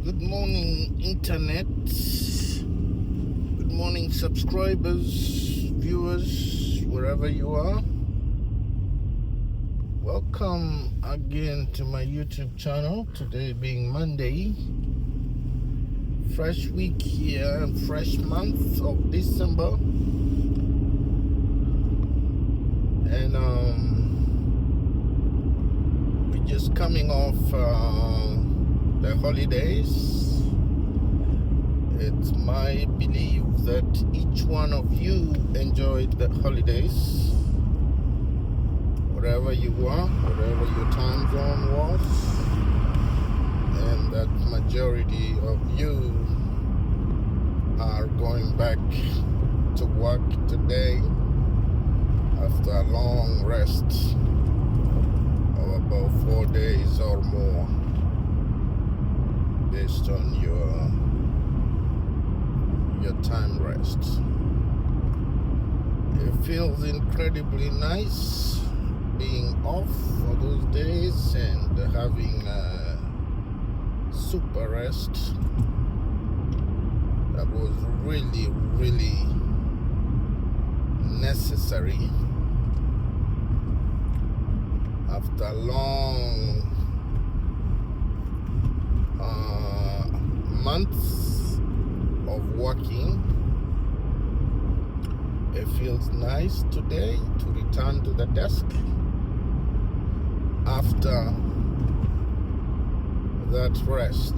Good morning, Internet. Good morning, subscribers, viewers, wherever you are. Welcome again to my YouTube channel. Today being Monday. Fresh week here and fresh month of December. And we're just coming off the holidays. It's my belief that each one of you enjoyed the holidays, wherever you are, wherever your time zone was, and that majority of you are going back to work today after a long rest of about 4 days or more, based on your time rest. It feels incredibly nice being off for those days and having a super rest that was really necessary after a long months of working. It feels nice today to return to the desk after that rest,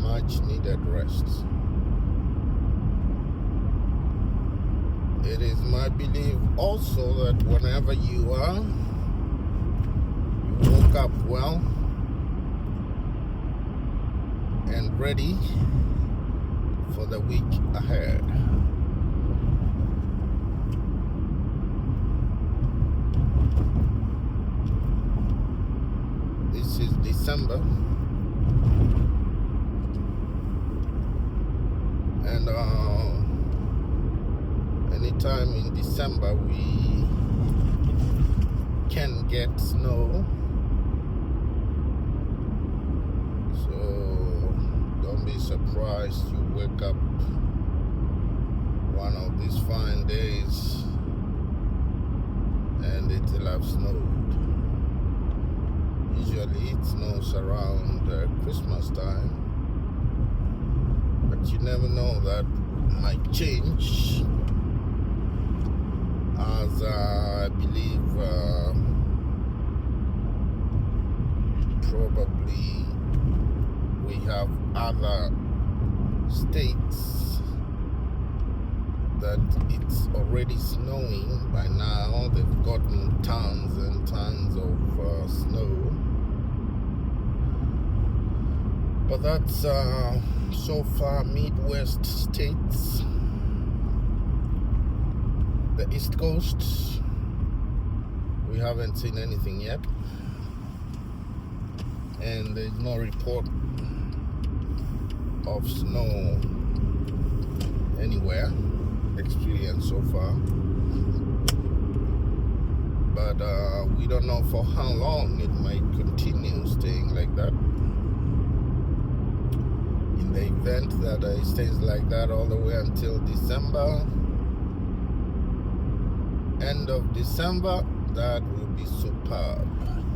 much needed rest. It is my belief also that whenever you woke up well and ready for the week ahead. This is December, and anytime in December we can get snow, so don't be surprised you wake up one of these fine days and it will have snowed. Usually it snows around Christmas time, but you never know, that might change, as I believe probably we have other states that it's already snowing by now. They've gotten tons and tons of snow, but that's so far Midwest states. The East Coast, we haven't seen anything yet, and there's no report of snow anywhere experienced so far. But we don't know for how long it might continue staying like that. In the event that it stays like that all the way until December, end of December, that will be superb.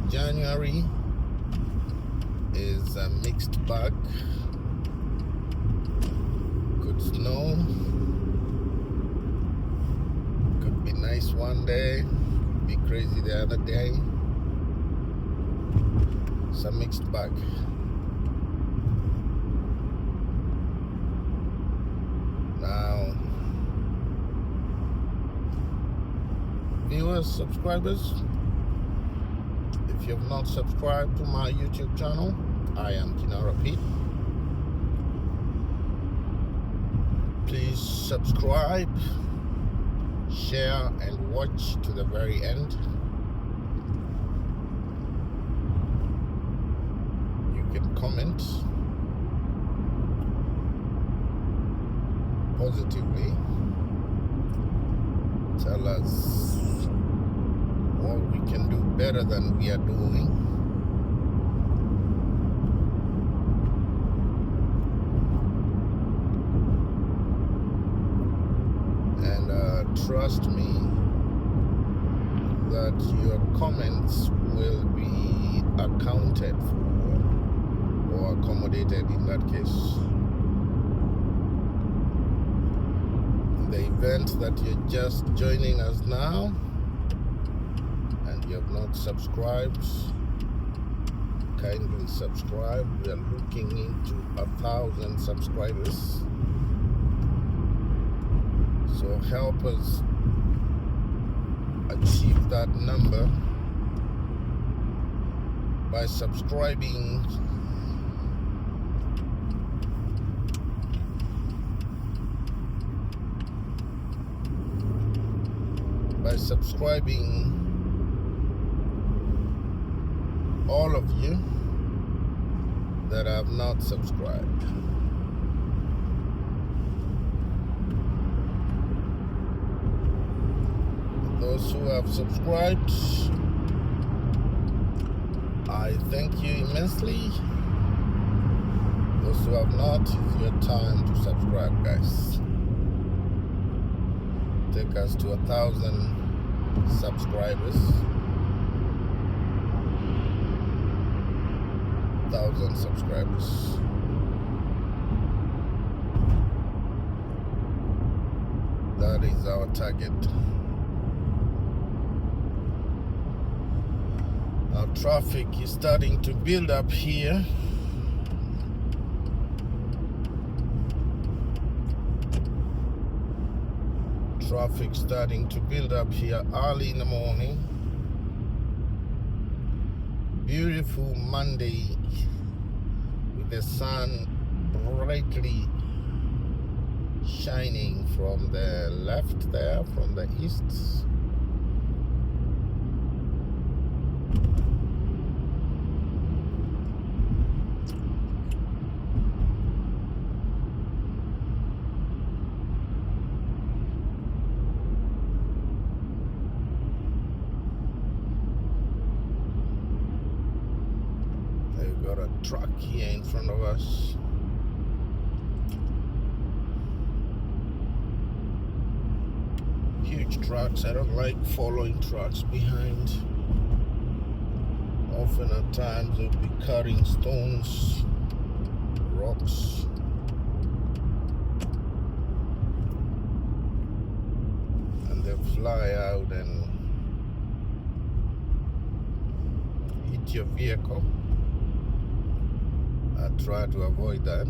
January is a mixed bag. Could snow, could be nice one day, could be crazy the other day. It's a mixed bag. Now, viewers, subscribers, if you have not subscribed to my YouTube channel, I am Kinara Pete. Please subscribe, share, and watch to the very end. You can comment positively, tell us what we can do better than we are doing. trust me that your comments will be accounted for or accommodated in that case. The event that you're just joining us now and you have not subscribed, kindly subscribe. We are looking into 1,000 subscribers, so help us achieve that number by subscribing all of you that have not subscribed. Those who have subscribed, I thank you immensely. Those who have not, it's your time to subscribe, guys. Take us to 1,000 subscribers. 1,000 subscribers. That is our target. Our traffic is starting to build up here. Traffic starting to build up here early in the morning. Beautiful Monday with the sun brightly shining from the left there, from the east. Got a truck here in front of us. Huge trucks. I don't like following trucks behind. Often at times they'll be carrying stones, rocks. And they'll fly out and hit your vehicle. I try to avoid that.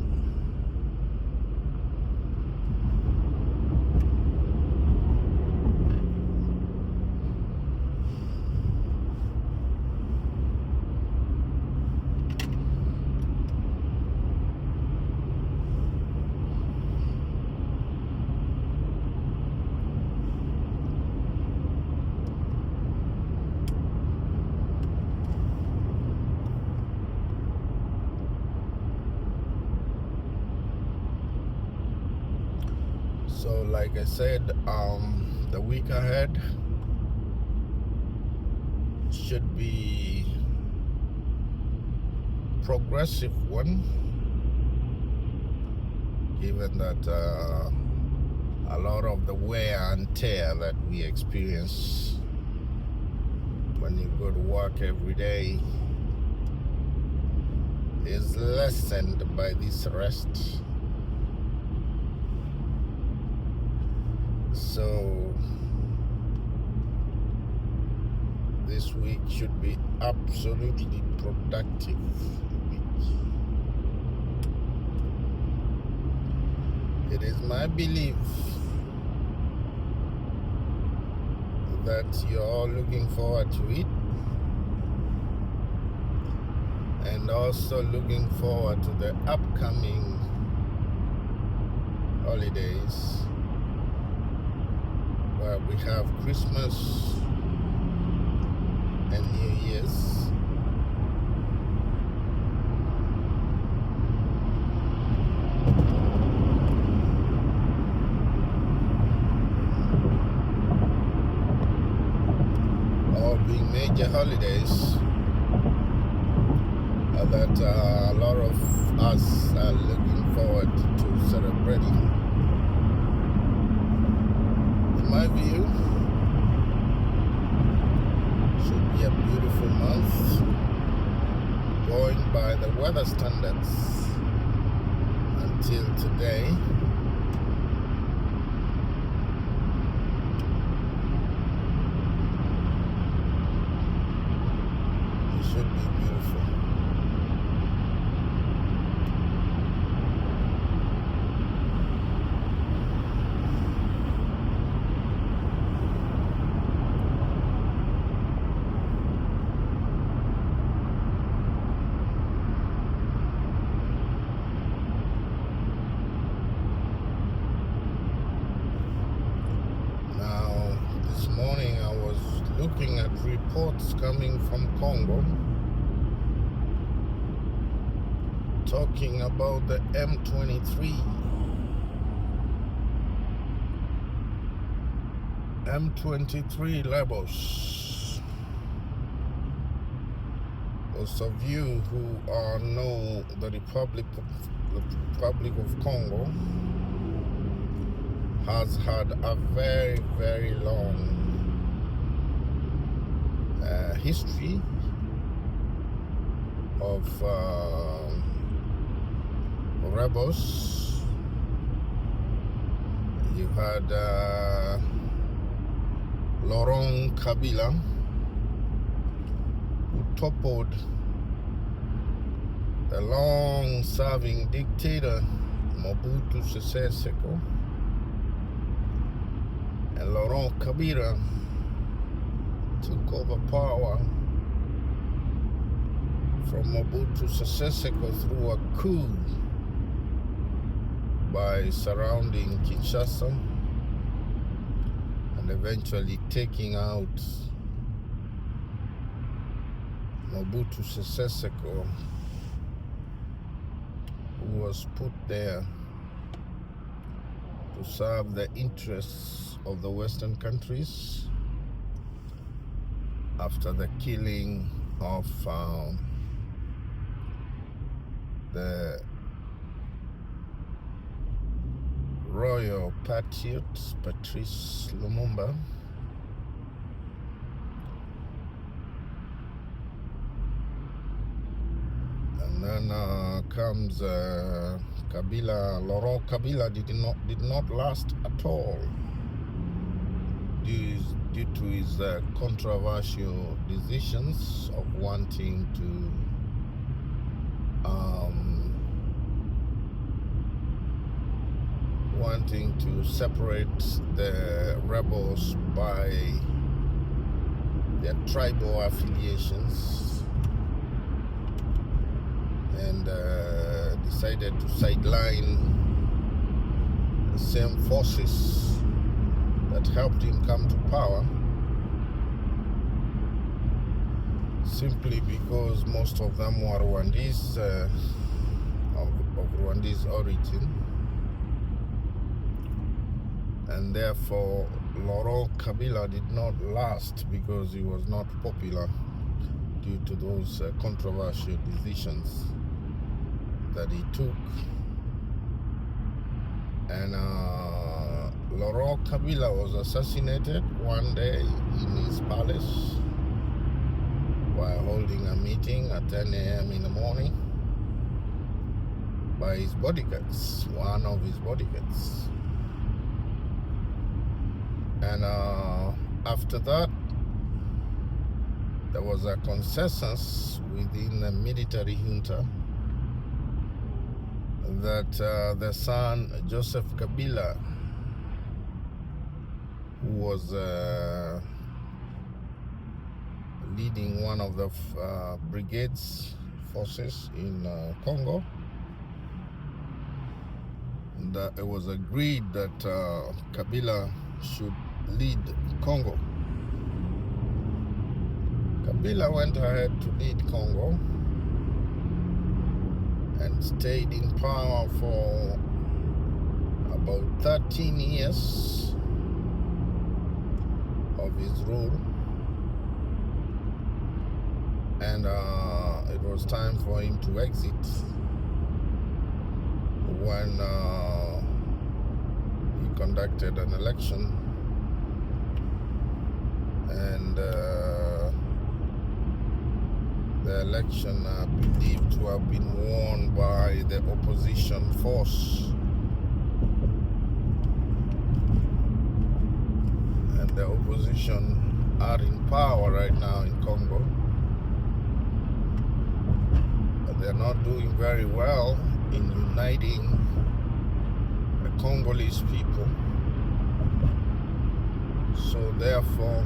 So like I said, the week ahead should be progressive one, given that a lot of the wear and tear that we experience when you go to work every day is lessened by this rest. So this week should be absolutely productive week. It is my belief that you're all looking forward to it, and also looking forward to the upcoming holidays, where we have Christmas and New Year's. All being major holidays that a lot of us are looking forward to celebrating. my view, should be a beautiful month, going by the weather standards until today. It should be beautiful. Morning I was looking at reports coming from Congo talking about the M23 labels. Those of you who know the Republic of Congo has had a very, very long history of rebels. You had Laurent Kabila, who toppled the long-serving dictator Mobutu Sese Seko, and Laurent Kabila took over power from Mobutu Sese Seko through a coup by surrounding Kinshasa and eventually taking out Mobutu Sese Seko, who was put there to serve the interests of the Western countries after the killing of the royal patriot Patrice Lumumba. And then comes Kabila. Laurent Kabila did not last at all due to his controversial decisions of wanting to separate the rebels by their tribal affiliations, and decided to sideline the same forces that helped him come to power, simply because most of them were Rwandese, of Rwandese origin, and therefore Laurent Kabila did not last because he was not popular due to those controversial decisions that he took. And Laurent Kabila was assassinated one day in his palace while holding a meeting at 10 a.m. in the morning by his bodyguards, one of his bodyguards. And after that, there was a consensus within the military junta that the son, Joseph Kabila, who was leading one of the brigades forces in Congo, that it was agreed that Kabila should lead Congo. Kabila went ahead to lead Congo and stayed in power for about 13 years of his rule, and it was time for him to exit when he conducted an election and the election are believed to have been won by the opposition force. And the opposition are in power right now in Congo. But they're not doing very well in uniting the Congolese people. So therefore,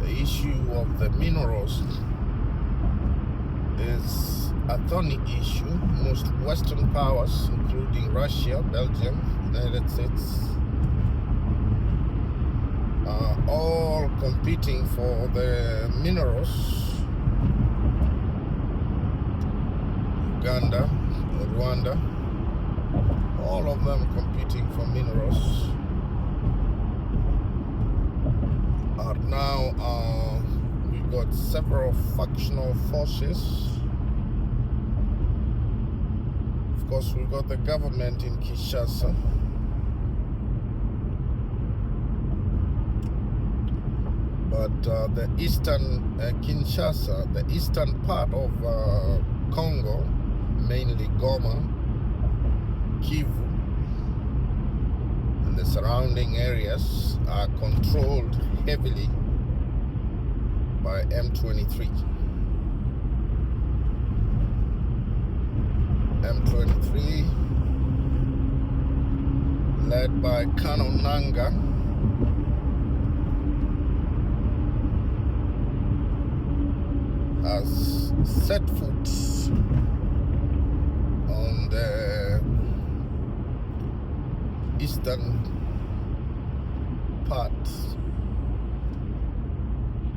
the issue of the minerals is a thorny issue. Most Western powers, including Russia, Belgium, United States, are all competing for the minerals. Uganda, Rwanda, all of them competing for minerals. Are now we've got several factional forces. Of course, we've got the government in Kinshasa. But the eastern Kinshasa, the eastern part of Congo, mainly Goma, Kivu, and the surrounding areas are controlled heavily by M23. M23, led by Colonel Nanga, has set foot on the eastern part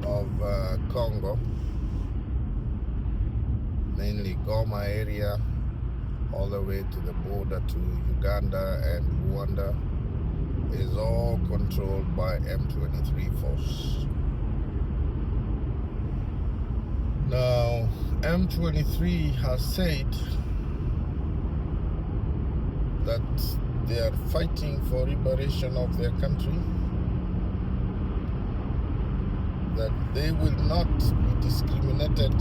of Congo, mainly Goma area, all the way to the border to Uganda and Rwanda, is all controlled by M23 force. Now, M23 has said that they are fighting for liberation of their country, that they will not be discriminated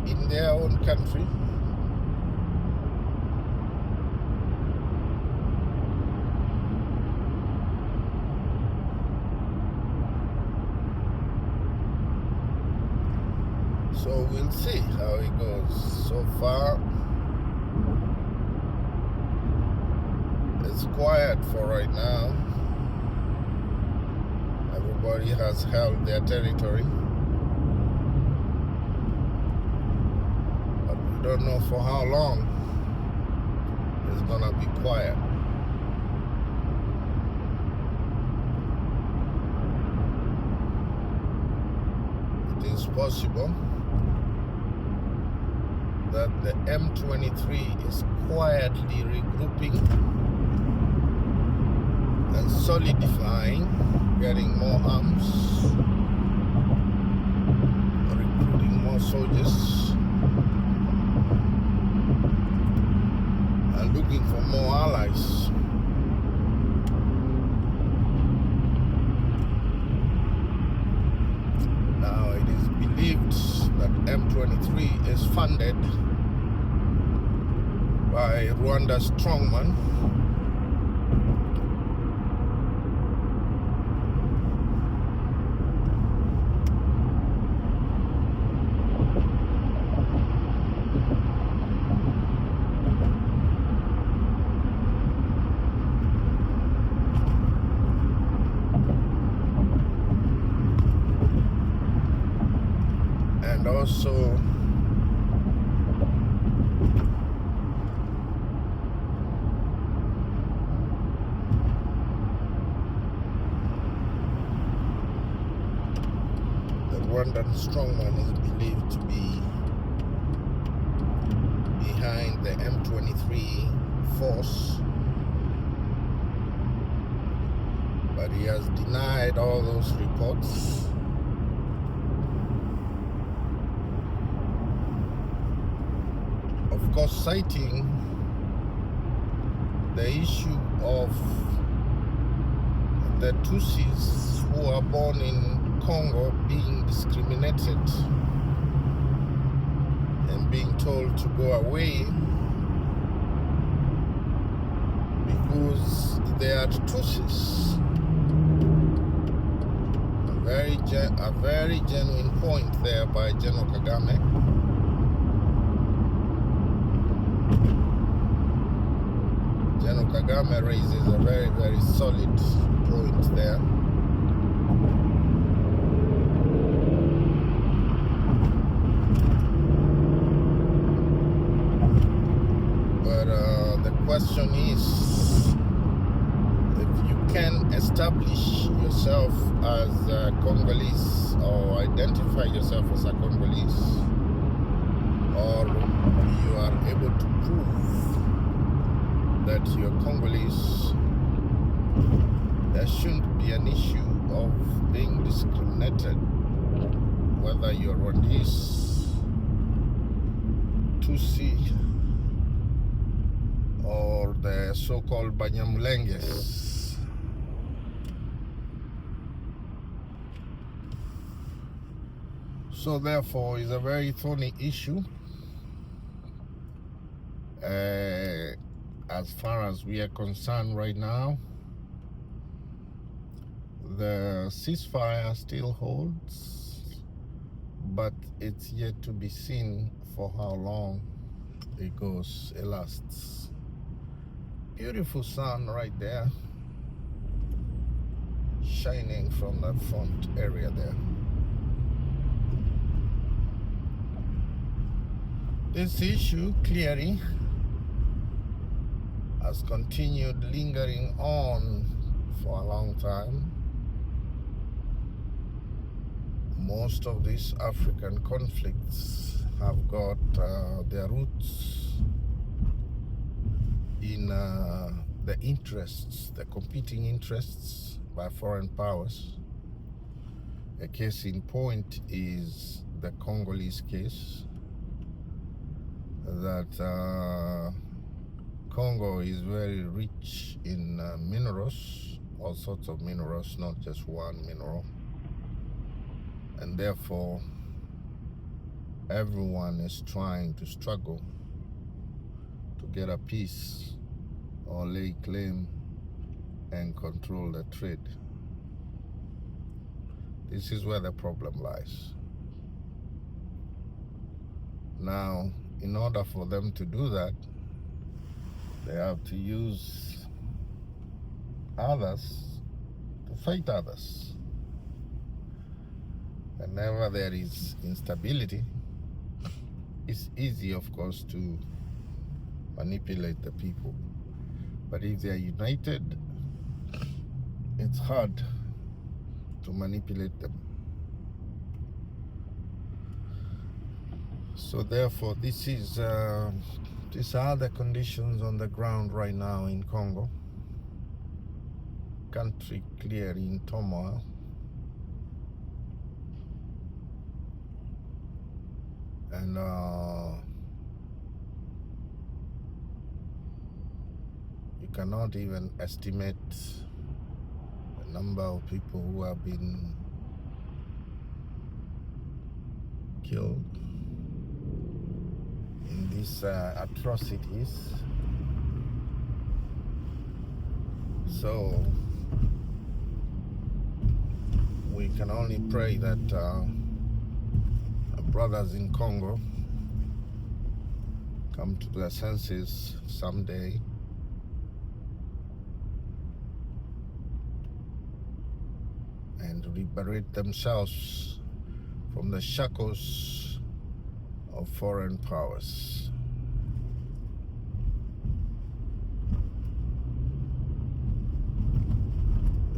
in their own country. So we'll see how it goes. So far, it's quiet for right now. Everybody has held their territory. But we don't know for how long it's gonna be quiet. It is possible that the M23 is quietly regrouping and solidifying, getting more arms, recruiting more soldiers, and looking for more allies. Now it is believed that M23 is funded by Rwanda's strongman, and also Rwandan strongman is believed to be behind the M23 force, but he has denied all those reports. Of course, citing the issue of the Tutsis who are born in Congo being discriminated and being told to go away because they are Tutsis. A very genuine point there by General Kagame. General Kagame raises a very, very solid point there. But the question is, if you can establish yourself as a Congolese or identify yourself as a Congolese, or you are able to prove that you're Congolese, there shouldn't be an issue of being discriminated, whether you're Rwandese, Tutsi, or the so-called Banyamulenges. So therefore, it's a very thorny issue. As far as we are concerned right now, the ceasefire still holds, but it's yet to be seen for how long it lasts. Beautiful sun right there, shining from the front area there. This issue clearly has continued lingering on for a long time. Most of these African conflicts have got their roots in the interests, the competing interests by foreign powers. A case in point is the Congolese case, that Congo is very rich in minerals, all sorts of minerals, not just one mineral. And therefore, everyone is trying to struggle to get a piece or lay claim and control the trade. This is where the problem lies. Now, in order for them to do that, they have to use others to fight others. Whenever there is instability, it's easy, of course, to manipulate the people. But if they are united, it's hard to manipulate them. So therefore, these are the conditions on the ground right now in Congo. Country clearly in turmoil. And you cannot even estimate the number of people who have been killed in these atrocities. So we can only pray that our brothers in Congo come to their senses someday, and liberate themselves from the shackles of foreign powers.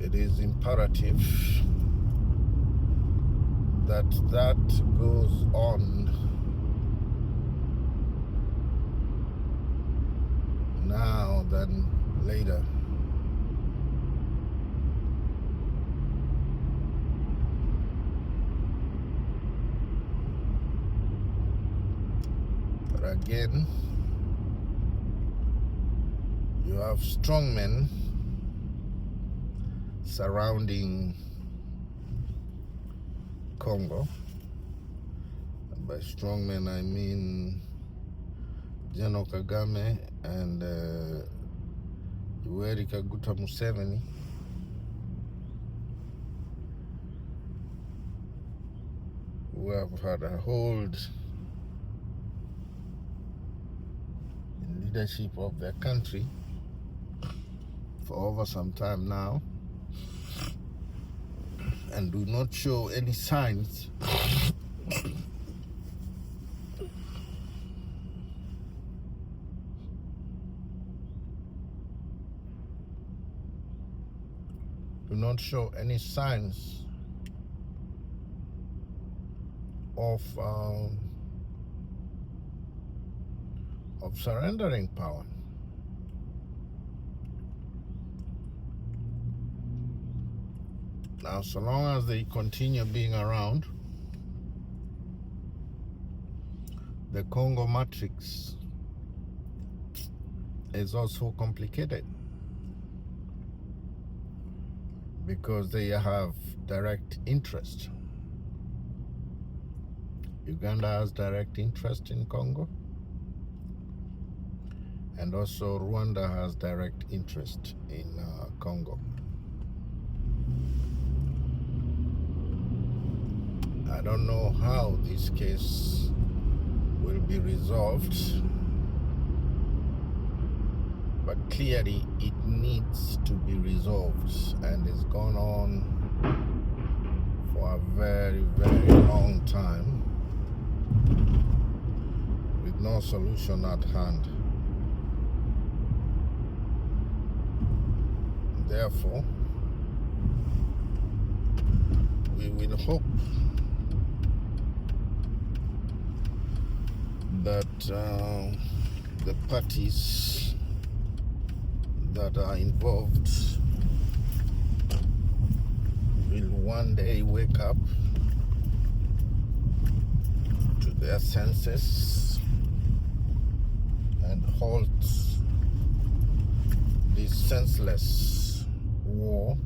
It is imperative that goes on now than later. But again, you have strong men surrounding Congo. By strongmen, I mean General Kagame and Yoweri Kaguta Museveni, who have had a hold in leadership of their country for over some time now, and do not show any signs of surrendering power. Now, so long as they continue being around, the Congo matrix is also complicated, because they have direct interest. Uganda has direct interest in Congo, and also Rwanda has direct interest in Congo. I don't know how this case will be resolved, but clearly it needs to be resolved, and it's gone on for a very, very long time with no solution at hand. Therefore, we will hope that the parties that are involved will one day wake up to their senses and halt this senseless war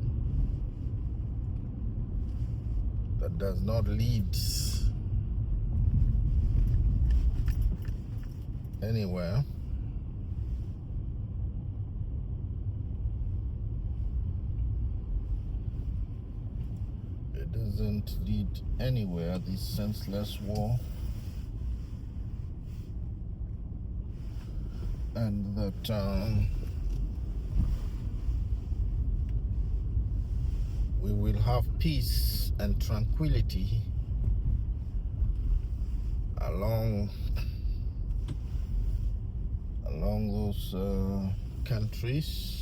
that does not lead anywhere. It doesn't lead anywhere, this senseless war. And that we will have peace and tranquility along those countries,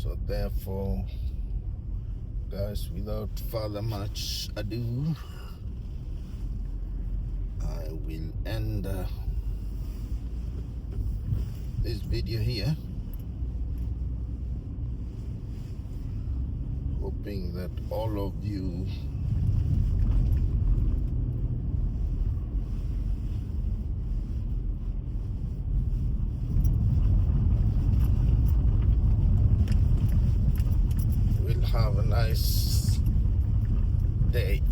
so therefore, guys, without further much ado, I will end this video here, hoping that all of you will have a nice day.